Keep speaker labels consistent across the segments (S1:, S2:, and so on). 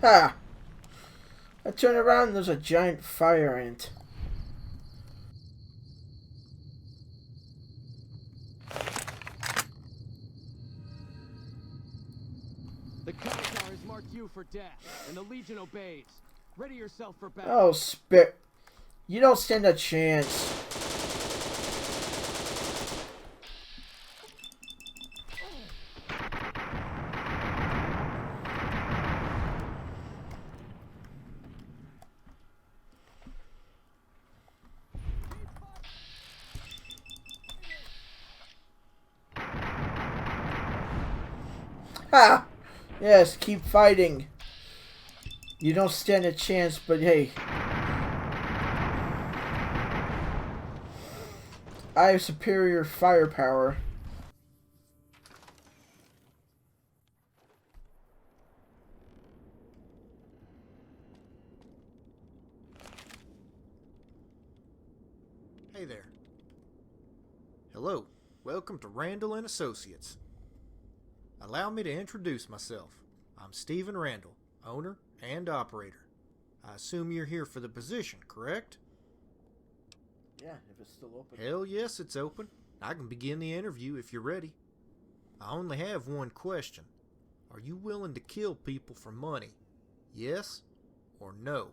S1: Ha! I turn around and there's a giant fire ant.
S2: The Commissar has marked you for death, and the Legion obeys. Ready yourself for battle.
S1: Oh, spit. You don't stand a chance. Ha! Yes, keep fighting. You don't stand a chance, but hey. I have superior firepower.
S3: Hey there. Hello. Welcome to Randall and Associates. Allow me to introduce myself. I'm Stephen Randall, owner and operator. I assume you're here for the position, correct?
S1: Yeah, if it's still open.
S3: Hell yes, it's open. I can begin the interview if you're ready. I only have one question. Are you willing to kill people for money? Yes or no?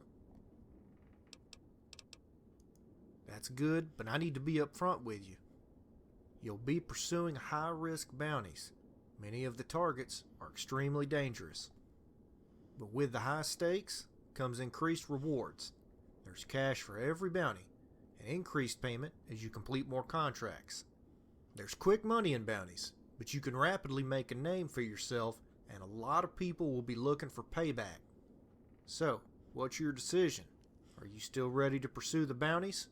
S3: That's good, but I need to be upfront with you. You'll be pursuing high-risk bounties. Many of the targets are extremely dangerous. But with the high stakes comes increased rewards. There's cash for every bounty, and increased payment as you complete more contracts. There's quick money in bounties, but you can rapidly make a name for yourself, and a lot of people will be looking for payback. So, what's your decision? Are you still ready to pursue the bounties?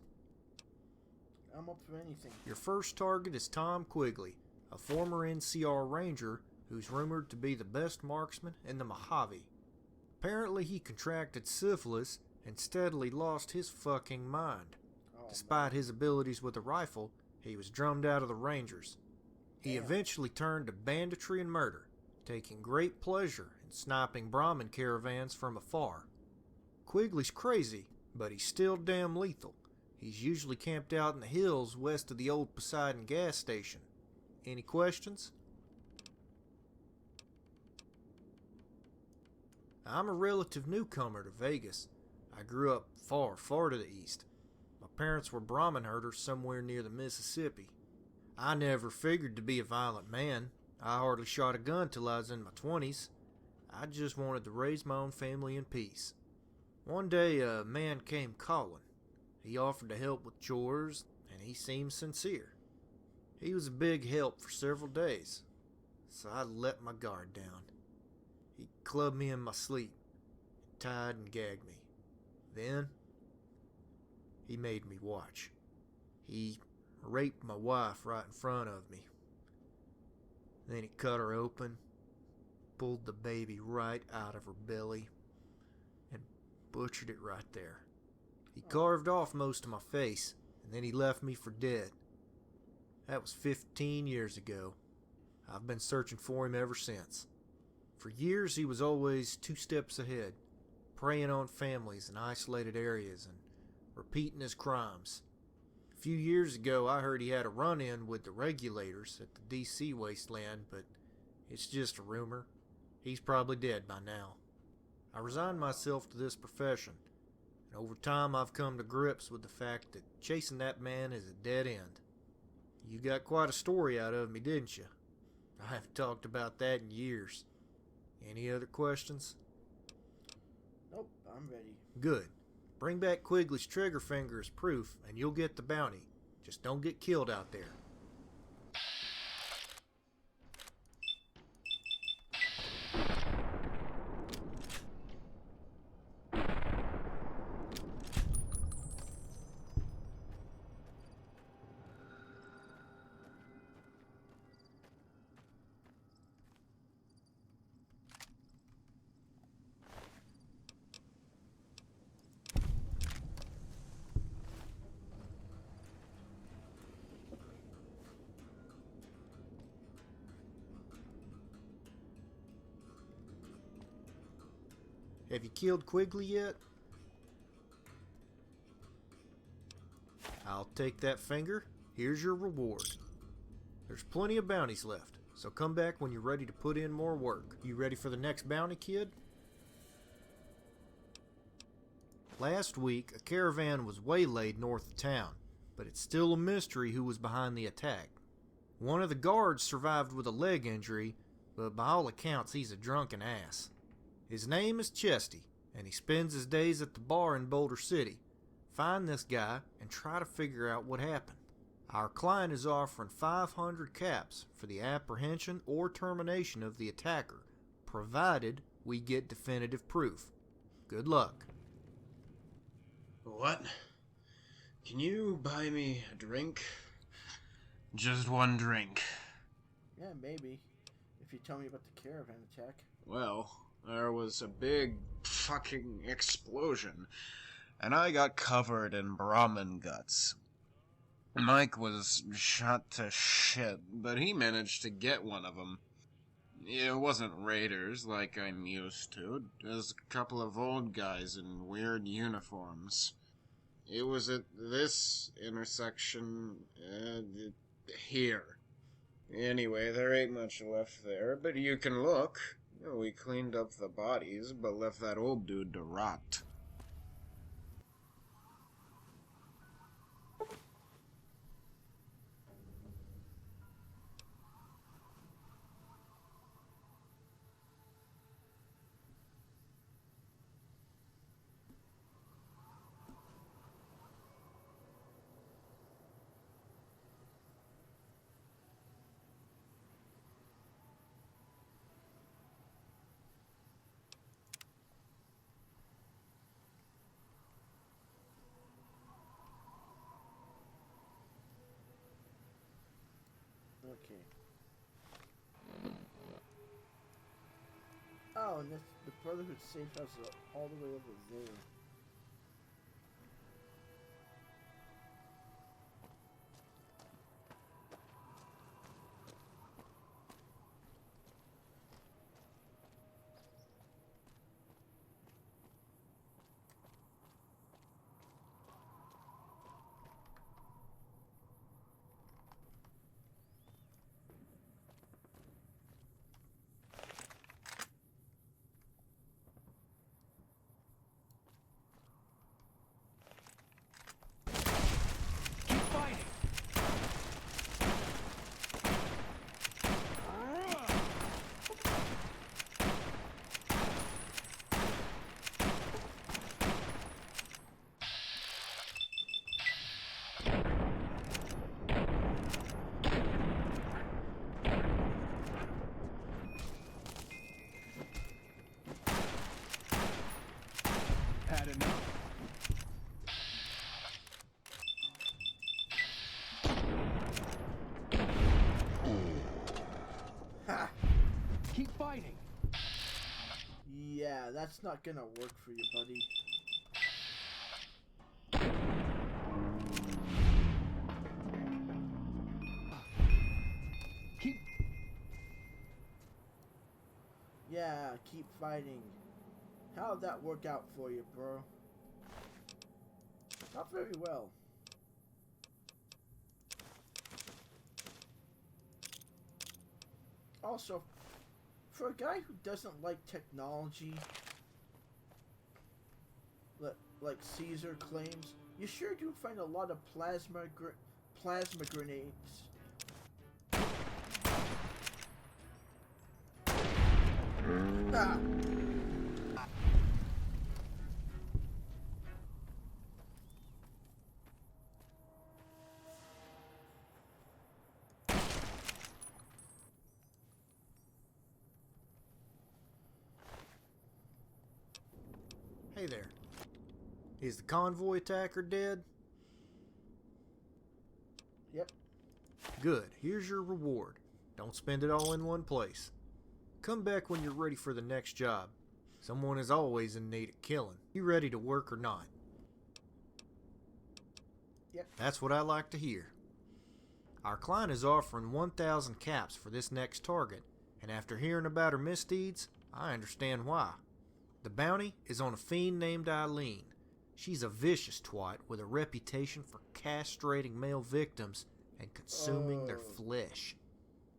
S1: I'm up for anything.
S3: Your first target is Tom Quigley, a former NCR Ranger who's rumored to be the best marksman in the Mojave. Apparently he contracted syphilis and steadily lost his fucking mind. Despite his abilities with a rifle, he was drummed out of the Rangers. He eventually turned to banditry and murder, taking great pleasure in sniping Brahmin caravans from afar. Quigley's crazy, but he's still damn lethal. He's usually camped out in the hills west of the old Poseidon gas station. Any questions? I'm a relative newcomer to Vegas. I grew up far, far to the east. My parents were Brahmin herders somewhere near the Mississippi. I never figured to be a violent man. I hardly shot a gun till I was in my 20s. I just wanted to raise my own family in peace. One day a man came calling. He offered to help with chores, and he seemed sincere. He was a big help for several days, so I let my guard down. He clubbed me in my sleep, tied and gagged me. Then, he made me watch. He raped my wife right in front of me. Then he cut her open, pulled the baby right out of her belly, and butchered it right there. He carved off most of my face, and then he left me for dead. That was 15 years ago. I've been searching for him ever since. For years he was always 2 steps ahead, preying on families in isolated areas and repeating his crimes. A few years ago I heard he had a run-in with the regulators at the D.C. wasteland, but it's just a rumor. He's probably dead by now. I resigned myself to this profession. And over time I've come to grips with the fact that chasing that man is a dead end. You got quite a story out of me, didn't you? I haven't talked about that in years. Any other questions?
S1: Nope, I'm ready.
S3: Good. Bring back Quigley's trigger finger as proof and you'll get the bounty. Just don't get killed out there. Have you killed Quigley yet? I'll take that finger. Here's your reward. There's plenty of bounties left, so come back when you're ready to put in more work. You ready for the next bounty, kid? Last week, a caravan was waylaid north of town, but it's still a mystery who was behind the attack. One of the guards survived with a leg injury, but by all accounts he's a drunken ass. His name is Chesty, and he spends his days at the bar in Boulder City. Find this guy and try to figure out what happened. Our client is offering 500 caps for the apprehension or termination of the attacker, provided we get definitive proof. Good luck.
S4: What? Can you buy me a drink? Just one drink.
S1: Yeah, maybe. If you tell me about the caravan attack.
S4: Well, there was a big fucking explosion, and I got covered in Brahmin guts. Mike was shot to shit, but he managed to get one of them. It wasn't raiders like I'm used to. It was a couple of old guys in weird uniforms. It was at this intersection, here. Anyway, there ain't much left there, but you can look. We cleaned up the bodies, but left that old dude to rot.
S1: Okay. Oh, and this, the Brotherhood safe house is all the way over there.
S2: Keep fighting. Had enough.
S1: Ha!
S2: Keep fighting.
S1: Yeah, that's not gonna work for you, buddy.
S2: Keep.
S1: Yeah, keep fighting. How'd that work out for you, bro? Not very well. Also, for a guy who doesn't like technology, like Caesar claims, you sure do find a lot of plasma grenades. Ah.
S3: Hey there. Is the convoy attacker dead?
S1: Yep.
S3: Good. Here's your reward. Don't spend it all in one place. Come back when you're ready for the next job. Someone is always in need of killing. You ready to work or not?
S1: Yep.
S3: That's what I like to hear. Our client is offering 1,000 caps for this next target, and after hearing about her misdeeds, I understand why. The bounty is on a fiend named Eileen. She's a vicious twat with a reputation for castrating male victims and consuming their flesh.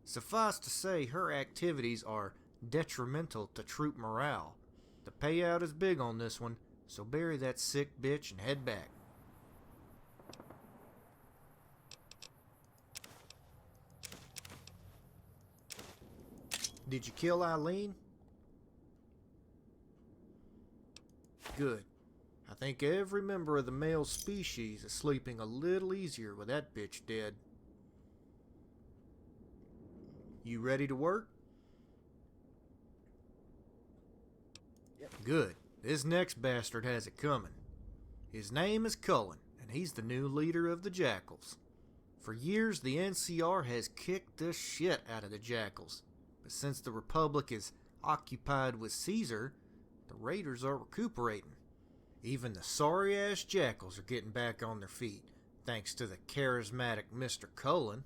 S3: Suffice to say, her activities are detrimental to troop morale. The payout is big on this one, so bury that sick bitch and head back. Did you kill Eileen? Good. I think every member of the male species is sleeping a little easier with that bitch dead. You ready to work?
S1: Yep.
S3: Good. This next bastard has it coming. His name is Cullen, and he's the new leader of the Jackals. For years, the NCR has kicked the shit out of the Jackals. But since the Republic is occupied with Caesar, the Raiders are recuperating. Even the sorry-ass Jackals are getting back on their feet, thanks to the charismatic Mr. Cullen.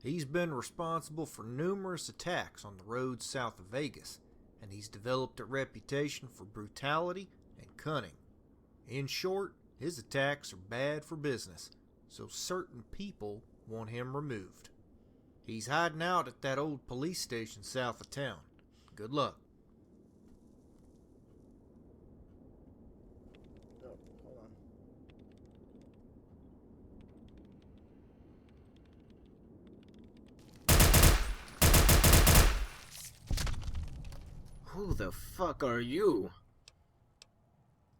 S3: He's been responsible for numerous attacks on the roads south of Vegas, and he's developed a reputation for brutality and cunning. In short, his attacks are bad for business, so certain people want him removed. He's hiding out at that old police station south of town. Good luck.
S1: Oh, hold on.
S5: Who the fuck are you?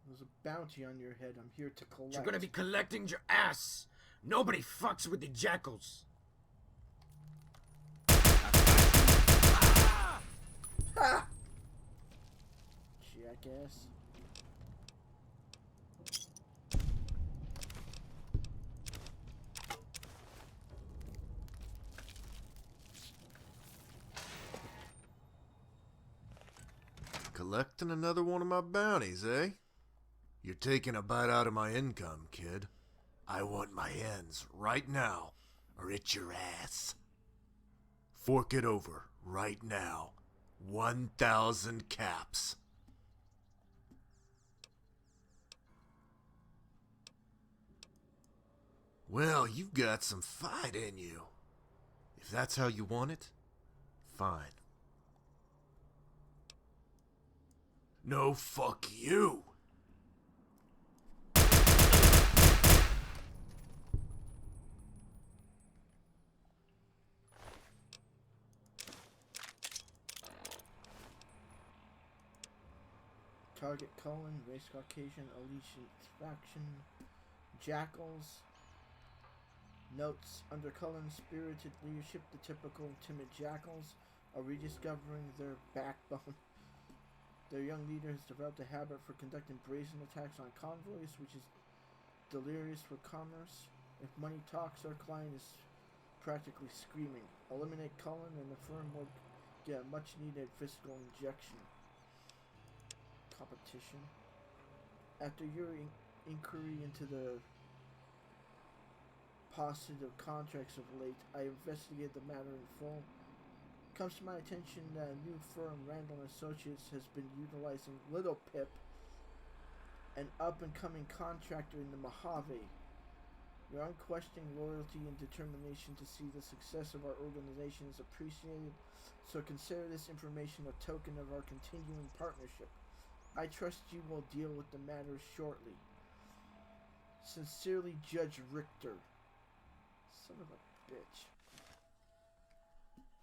S1: There's a bounty on your head. I'm here to collect.
S5: You're gonna be collecting your ass. Nobody fucks with the Jackals.
S1: Ha! Jackass.
S6: Collecting another one of my bounties, eh? You're taking a bite out of my income, kid. I want my ends right now, or it's your ass. Fork it over right now. 1,000 caps. Well, you've got some fight in you. If that's how you want it, fine. No, fuck you.
S1: Target Cullen, race Caucasian, allegiance faction, Jackals. Notes, under Cullen's spirited leadership, the typical timid Jackals are rediscovering their backbone. Their young leader has developed a habit for conducting brazen attacks on convoys, which is delirious for commerce. If money talks, our client is practically screaming. Eliminate Cullen and the firm will get a much-needed fiscal injection. Competition. After your inquiry into the positive contracts of late, I investigated the matter in full. Comes to my attention that a new firm, Randall & Associates, has been utilizing Little Pip, an up-and-coming contractor in the Mojave. Your unquestioning loyalty and determination to see the success of our organization is appreciated, so consider this information a token of our continuing partnership. I trust you will deal with the matter shortly. Sincerely, Judge Richter. Son of a bitch.